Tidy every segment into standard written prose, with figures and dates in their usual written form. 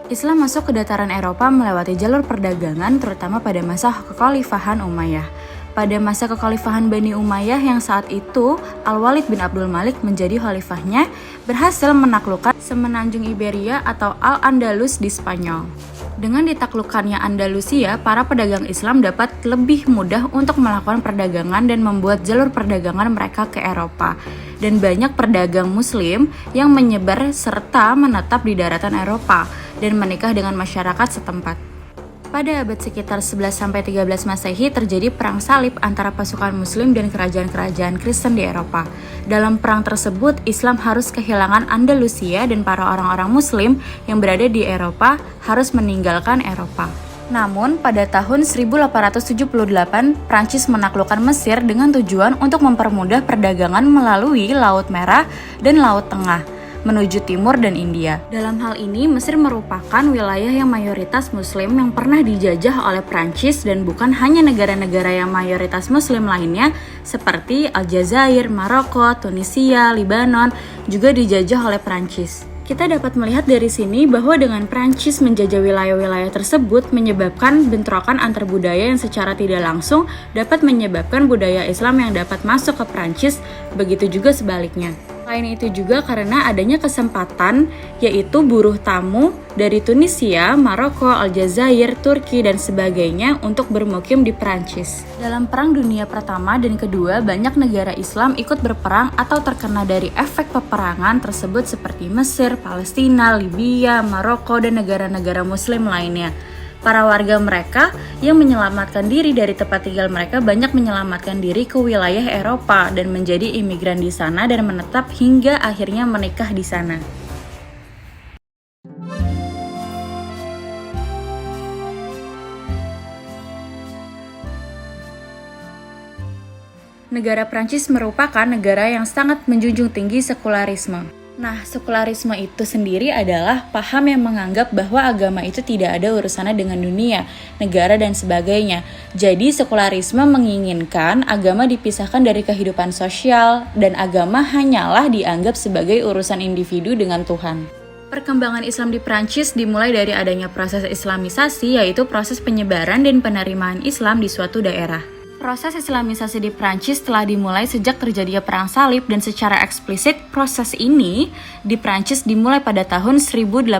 Islam masuk ke dataran Eropa melewati jalur perdagangan terutama pada masa kekhalifahan Umayyah. Pada masa kekhalifahan Bani Umayyah yang saat itu Al-Walid bin Abdul Malik menjadi khalifahnya, berhasil menaklukkan semenanjung Iberia atau Al-Andalus di Spanyol. Dengan ditaklukkannya Andalusia, para pedagang Islam dapat lebih mudah untuk melakukan perdagangan dan membuat jalur perdagangan mereka ke Eropa. Dan banyak pedagang Muslim yang menyebar serta menetap di daratan Eropa dan menikah dengan masyarakat setempat. Pada abad sekitar 11-13 Masehi terjadi perang salib antara pasukan Muslim dan kerajaan-kerajaan Kristen di Eropa. Dalam perang tersebut, Islam harus kehilangan Andalusia dan para orang-orang Muslim yang berada di Eropa harus meninggalkan Eropa. Namun, pada tahun 1878, Prancis menaklukkan Mesir dengan tujuan untuk mempermudah perdagangan melalui Laut Merah dan Laut Tengah menuju timur dan India. Dalam hal ini, Mesir merupakan wilayah yang mayoritas Muslim yang pernah dijajah oleh Prancis dan bukan hanya negara-negara yang mayoritas Muslim lainnya seperti Aljazair, Maroko, Tunisia, Libanon juga dijajah oleh Prancis. Kita dapat melihat dari sini bahwa dengan Prancis menjajah wilayah-wilayah tersebut menyebabkan bentrokan antar budaya yang secara tidak langsung dapat menyebabkan budaya Islam yang dapat masuk ke Prancis, begitu juga sebaliknya. Selain itu juga karena adanya kesempatan yaitu buruh tamu dari Tunisia, Maroko, Aljazair, Turki, dan sebagainya untuk bermukim di Prancis. Dalam Perang Dunia Pertama dan Kedua, banyak negara Islam ikut berperang atau terkena dari efek peperangan tersebut seperti Mesir, Palestina, Libya, Maroko, dan negara-negara Muslim lainnya. Para warga mereka yang menyelamatkan diri dari tempat tinggal mereka banyak menyelamatkan diri ke wilayah Eropa dan menjadi imigran di sana dan menetap hingga akhirnya menikah di sana. Negara Prancis merupakan negara yang sangat menjunjung tinggi sekularisme. Nah, sekularisme itu sendiri adalah paham yang menganggap bahwa agama itu tidak ada urusannya dengan dunia, negara, dan sebagainya. Jadi, sekularisme menginginkan agama dipisahkan dari kehidupan sosial, dan agama hanyalah dianggap sebagai urusan individu dengan Tuhan. Perkembangan Islam di Prancis dimulai dari adanya proses islamisasi, yaitu proses penyebaran dan penerimaan Islam di suatu daerah. Proses islamisasi di Prancis telah dimulai sejak terjadinya perang salib dan secara eksplisit proses ini di Prancis dimulai pada tahun 1830.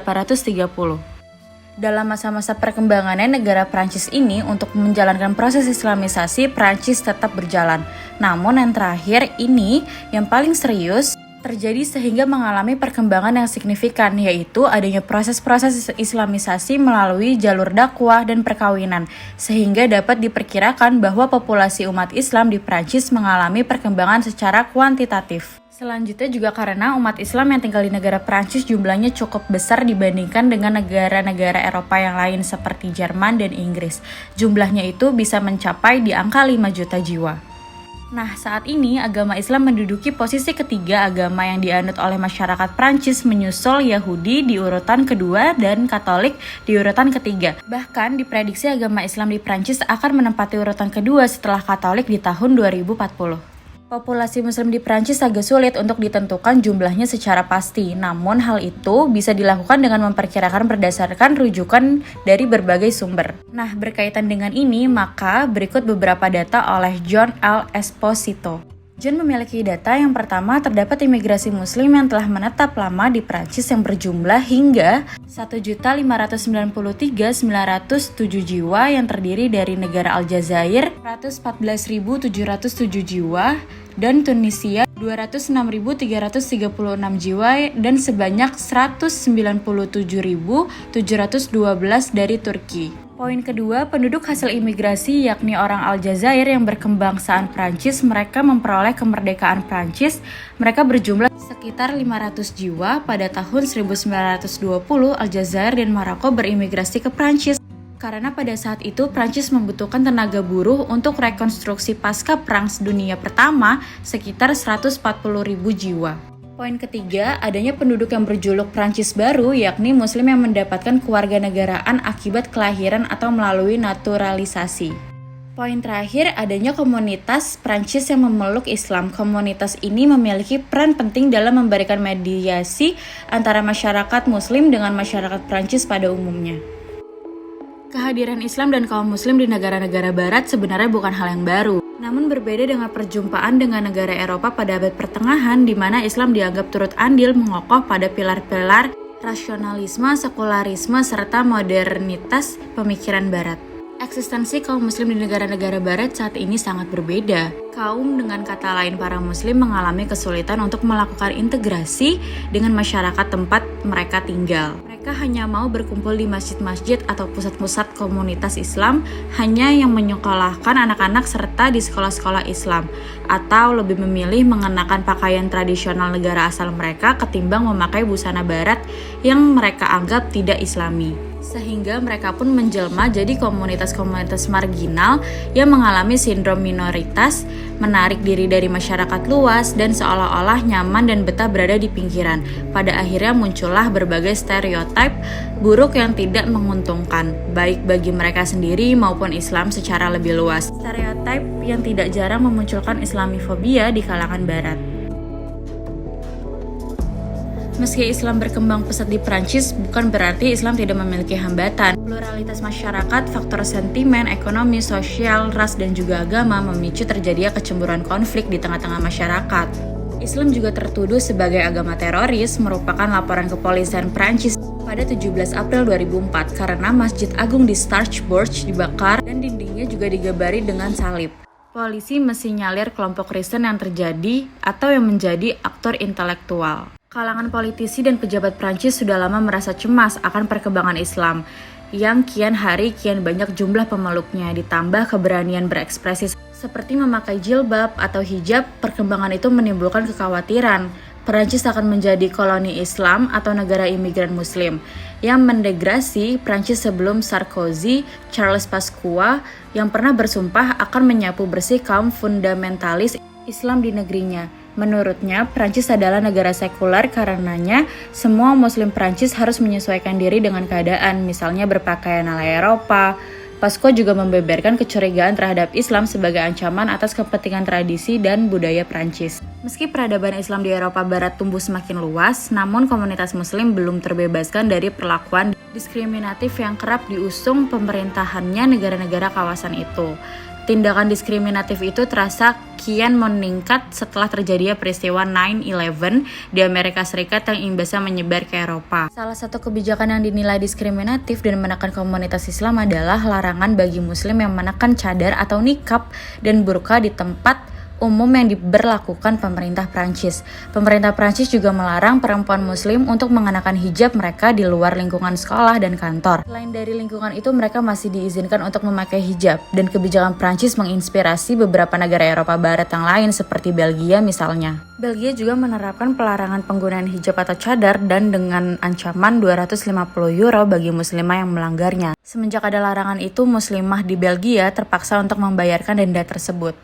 Dalam masa-masa perkembangannya negara Prancis ini untuk menjalankan proses islamisasi, Prancis tetap berjalan. Namun yang terakhir ini yang paling serius terjadi sehingga mengalami perkembangan yang signifikan, yaitu adanya proses-proses islamisasi melalui jalur dakwah dan perkawinan, sehingga dapat diperkirakan bahwa populasi umat Islam di Prancis mengalami perkembangan secara kuantitatif. Selanjutnya juga karena umat Islam yang tinggal di negara Prancis jumlahnya cukup besar dibandingkan dengan negara-negara Eropa yang lain seperti Jerman dan Inggris. Jumlahnya itu bisa mencapai di angka 5 juta jiwa. Nah, saat ini agama Islam menduduki posisi ketiga agama yang dianut oleh masyarakat Prancis, menyusul Yahudi di urutan kedua dan Katolik di urutan ketiga. Bahkan diprediksi agama Islam di Prancis akan menempati urutan kedua setelah Katolik di tahun 2040. Populasi Muslim di Prancis agak sulit untuk ditentukan jumlahnya secara pasti, namun hal itu bisa dilakukan dengan memperkirakan berdasarkan rujukan dari berbagai sumber. Nah, berkaitan dengan ini, maka berikut beberapa data oleh John L. Esposito. John memiliki data yang pertama terdapat imigrasi Muslim yang telah menetap lama di Prancis yang berjumlah hingga 1.593.907 jiwa yang terdiri dari negara Aljazair 114.707 jiwa dan Tunisia 206.336 jiwa dan sebanyak 197.712 dari Turki. Poin kedua, penduduk hasil imigrasi yakni orang Aljazair yang berkebangsaan Prancis, mereka memperoleh kemerdekaan Prancis. Mereka berjumlah sekitar 500 jiwa. Pada tahun 1920, Aljazair dan Maroko berimigrasi ke Prancis. Karena pada saat itu Prancis membutuhkan tenaga buruh untuk rekonstruksi pasca Perang Dunia Pertama sekitar 140.000 jiwa. Poin ketiga, adanya penduduk yang berjuluk Prancis baru, yakni Muslim yang mendapatkan kewarganegaraan akibat kelahiran atau melalui naturalisasi. Poin terakhir, adanya komunitas Prancis yang memeluk Islam. Komunitas ini memiliki peran penting dalam memberikan mediasi antara masyarakat Muslim dengan masyarakat Prancis pada umumnya. Kehadiran Islam dan kaum Muslim di negara-negara Barat sebenarnya bukan hal yang baru. Namun berbeda dengan perjumpaan dengan negara Eropa pada abad pertengahan, di mana Islam dianggap turut andil mengokoh pada pilar-pilar rasionalisme, sekularisme, serta modernitas pemikiran Barat. Eksistensi kaum muslim di negara-negara barat saat ini sangat berbeda. Kaum dengan kata lain para muslim mengalami kesulitan untuk melakukan integrasi dengan masyarakat tempat mereka tinggal. Mereka hanya mau berkumpul di masjid-masjid atau pusat-pusat komunitas Islam, hanya yang menyekolahkan anak-anak serta di sekolah-sekolah Islam, atau lebih memilih mengenakan pakaian tradisional negara asal mereka ketimbang memakai busana barat yang mereka anggap tidak islami. Sehingga mereka pun menjelma jadi komunitas-komunitas marginal yang mengalami sindrom minoritas, menarik diri dari masyarakat luas, dan seolah-olah nyaman dan betah berada di pinggiran. Pada akhirnya muncullah berbagai stereotip buruk yang tidak menguntungkan, baik bagi mereka sendiri maupun Islam secara lebih luas. Stereotip yang tidak jarang memunculkan Islamofobia di kalangan Barat. Meski Islam berkembang pesat di Prancis, bukan berarti Islam tidak memiliki hambatan. Pluralitas masyarakat, faktor sentimen, ekonomi, sosial, ras, dan juga agama memicu terjadinya kecemburuan konflik di tengah-tengah masyarakat. Islam juga tertuduh sebagai agama teroris, merupakan laporan kepolisian Prancis pada 17 April 2004 karena Masjid Agung di Strasbourg dibakar dan dindingnya juga digambari dengan salib. Polisi mesti nyalir kelompok Kristen yang terjadi atau yang menjadi aktor intelektual. Kalangan politisi dan pejabat Prancis sudah lama merasa cemas akan perkembangan Islam yang kian hari kian banyak jumlah pemeluknya, ditambah keberanian berekspresi seperti memakai jilbab atau hijab. Perkembangan itu menimbulkan kekhawatiran Prancis akan menjadi koloni Islam atau negara imigran Muslim yang mendegrasi Prancis sebelum Sarkozy, Charles Pasqua yang pernah bersumpah akan menyapu bersih kaum fundamentalis Islam di negerinya. Menurutnya, Prancis adalah negara sekuler karenanya semua muslim Prancis harus menyesuaikan diri dengan keadaan, misalnya berpakaian ala Eropa. Pasqua juga membeberkan kecurigaan terhadap Islam sebagai ancaman atas kepentingan tradisi dan budaya Prancis. Meski peradaban Islam di Eropa Barat tumbuh semakin luas, namun komunitas muslim belum terbebaskan dari perlakuan diskriminatif yang kerap diusung pemerintahannya negara-negara kawasan itu. Tindakan diskriminatif itu terasa kian meningkat setelah terjadinya peristiwa 9/11 di Amerika Serikat yang imbasnya menyebar ke Eropa. Salah satu kebijakan yang dinilai diskriminatif dan menekan komunitas Islam adalah larangan bagi muslim yang mengenakan cadar atau niqab dan burqa di tempat umum yang diberlakukan pemerintah Prancis. Pemerintah Prancis juga melarang perempuan muslim untuk mengenakan hijab mereka di luar lingkungan sekolah dan kantor. Selain dari lingkungan itu, mereka masih diizinkan untuk memakai hijab, dan kebijakan Prancis menginspirasi beberapa negara Eropa Barat yang lain seperti Belgia misalnya. Belgia juga menerapkan pelarangan penggunaan hijab atau cadar dan dengan ancaman 250 euro bagi muslimah yang melanggarnya. Semenjak ada larangan itu, muslimah di Belgia terpaksa untuk membayarkan denda tersebut.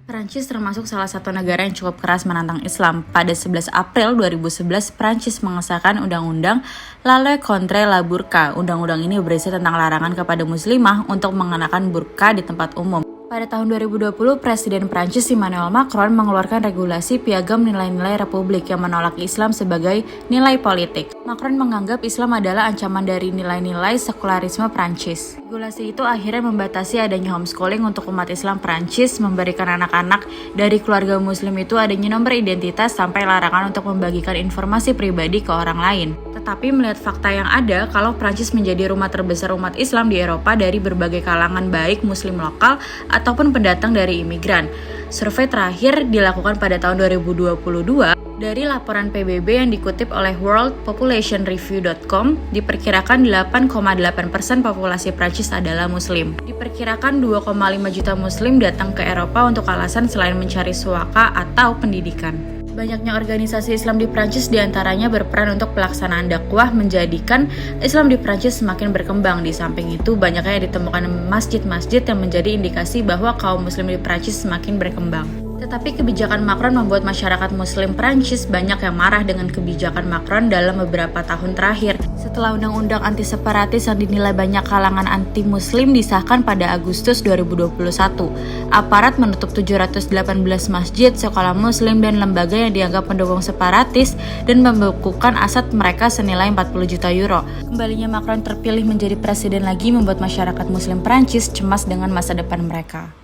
Prancis termasuk salah satu negara yang cukup keras menantang Islam. Pada 11 April 2011, Prancis mengesahkan Undang-Undang La Loi contre la Burqa. Undang-undang ini berisi tentang larangan kepada muslimah untuk mengenakan burqa di tempat umum. Pada tahun 2020, Presiden Prancis Emmanuel Macron mengeluarkan regulasi Piagam Nilai-Nilai Republik yang menolak Islam sebagai nilai politik. Macron menganggap Islam adalah ancaman dari nilai-nilai sekularisme Prancis. Regulasi itu akhirnya membatasi adanya homeschooling untuk umat Islam Prancis, memberikan anak-anak dari keluarga muslim itu adanya nomor identitas sampai larangan untuk membagikan informasi pribadi ke orang lain. Tetapi melihat fakta yang ada, kalau Prancis menjadi rumah terbesar umat Islam di Eropa dari berbagai kalangan baik muslim lokal ataupun pendatang dari imigran. Survei terakhir dilakukan pada tahun 2022 dari laporan PBB yang dikutip oleh worldpopulationreview.com, diperkirakan 8,8% populasi Prancis adalah muslim. Diperkirakan 2,5 juta muslim datang ke Eropa untuk alasan selain mencari suaka atau pendidikan. Banyaknya organisasi Islam di Prancis diantaranya berperan untuk pelaksanaan dakwah menjadikan Islam di Prancis semakin berkembang. Di samping itu, banyaknya ditemukan masjid-masjid yang menjadi indikasi bahwa kaum muslim di Prancis semakin berkembang. Tetapi kebijakan Macron membuat masyarakat Muslim Prancis banyak yang marah dengan kebijakan Macron dalam beberapa tahun terakhir. Setelah undang-undang anti-separatis yang dinilai banyak kalangan anti-Muslim disahkan pada Agustus 2021, aparat menutup 718 masjid, sekolah Muslim, dan lembaga yang dianggap pendukung separatis dan membekukan aset mereka senilai 40 juta euro. Kembalinya Macron terpilih menjadi presiden lagi membuat masyarakat Muslim Prancis cemas dengan masa depan mereka.